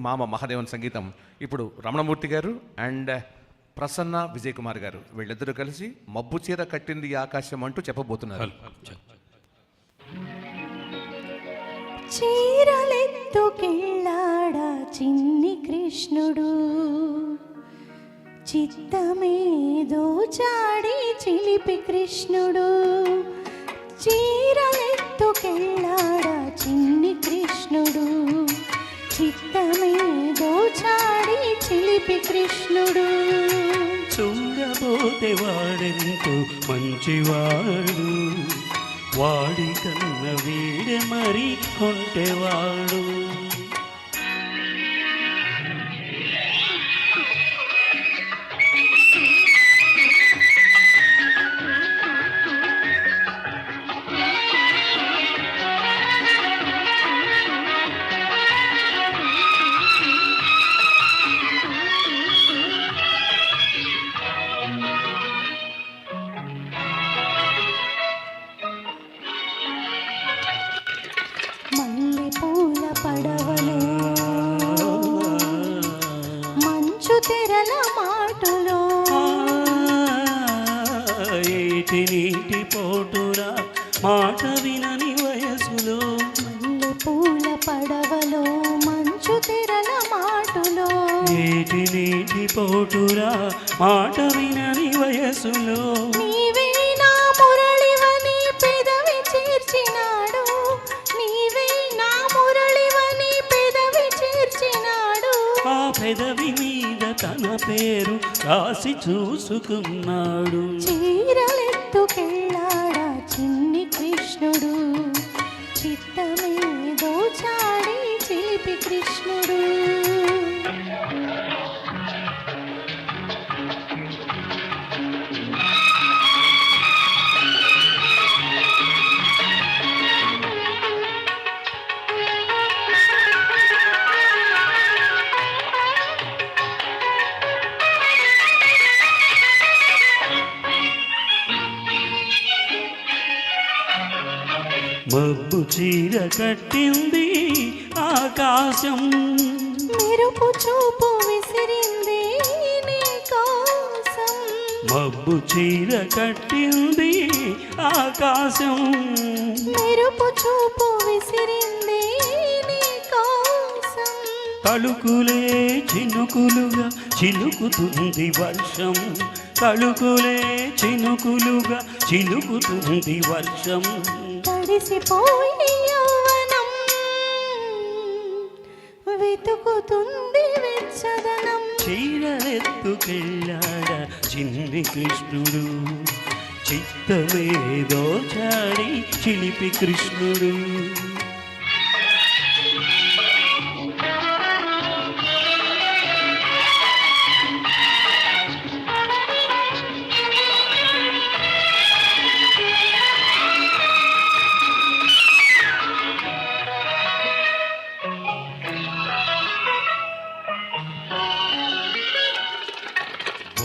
మామ మహాదేవన్ సంగీతం. ఇప్పుడు రమణమూర్తి గారు అండ్ ప్రసన్న విజయ్ కుమార్ గారు వీళ్ళిద్దరూ కలిసి మబ్బు చీర కట్టింది ఆకాశం అంటూ చెప్పబోతున్నారు. చీరలెత్తుకెళ్ళాడా చిన్ని కృష్ణుడు, చిత్తమేదో చాడి చిలిపి కృష్ణుడు. చీరలెత్తుకెళ్ళాడా చిన్ని కృష్ణుడు, చిత్తమేదో చాడి చిలిపి కృష్ణుడు. చూడబోతే వాడెంతో మంచివాడు, వాడి కన్న వీడే మరి కొంటేవాడు. మల్లెపూల పడవలో మంచు తెరల మాటులో, ఏటి నీటి పోటురా మాట వినని వయసులో. మల్లెపూల పడవలో మంచు తెరల మాటులో, ఏటి నీటి పోటురా మాట వినని వయసులో. నీవే నా మురళివని పెదవి చేర్చినాడు, నీవే నా మురళివని పెదవి చేర్చినాడు. ఆ పెదవి మీద తన పేరు రాసి చూసుకున్నాడు. చీరలెత్తుకెళ్ళాడా చిన్ని కృష్ణుడు, చిత్తమేదో చాడి చిలిపి కృష్ణుడు. మబ్బు చీర కట్టింది ఆకాశం, మెరుపు చూపు విసిరింది నీ కోసం. మబ్బు చీర కట్టింది ఆకాశం, మెరుపు చూపు విసిరింది నీ కోసం. తళుకులే చినుకులుగా చినుకుతుంది వర్షం, తళుకులే చినుకులుగా చినుకుతుంది వర్షం. తడిసిపోయి యవ్వనం వెతుకుతుంది వెచ్చదనం. చీరలెత్తుకెళ్ళాడా చిన్ని కృష్ణుడు, చిత్తమేదో చాడి చిలిపి కృష్ణుడు.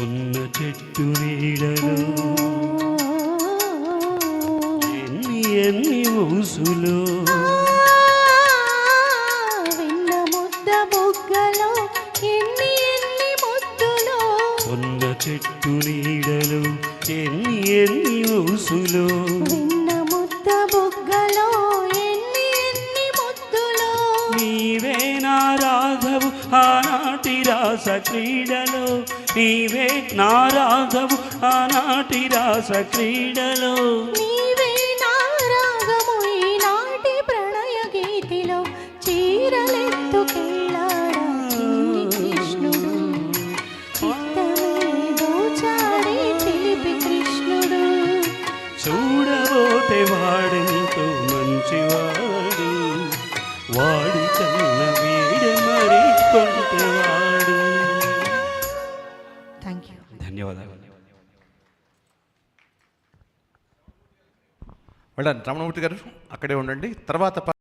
ఉన్న చెట్టు నీడలో ఎన్ని ఊసులో, వెన్న ముద్ద బుగ్గలో ఎన్ని ముద్దులో. ఉన్న చెట్టు నీడలో ఎన్ని ఊసులో, వెన్న ముద్ద బుగ్గలో ఎన్ని ముద్దులో. నీవే నా రాఘవు ఆనాటి రాస క్రీడలో, నీవే నా రాఘవు ఆనాటి రాస క్రీడలో. నీవే నా రాగము ఈనాటి ప్రణయ గీతిలో. చీరలెత్తుకెళ్ళాడా చిన్ని కృష్ణుడు, చిత్తమేదో చాడి చిలిపి కృష్ణుడు. చూడబోతే వాడెంతో మంచివాడు, వాడి కన్న వీడు మరి కొంటవాడు. ధన్యవాదాలు. రమణమూర్తి గారు అక్కడే ఉండండి. తర్వాత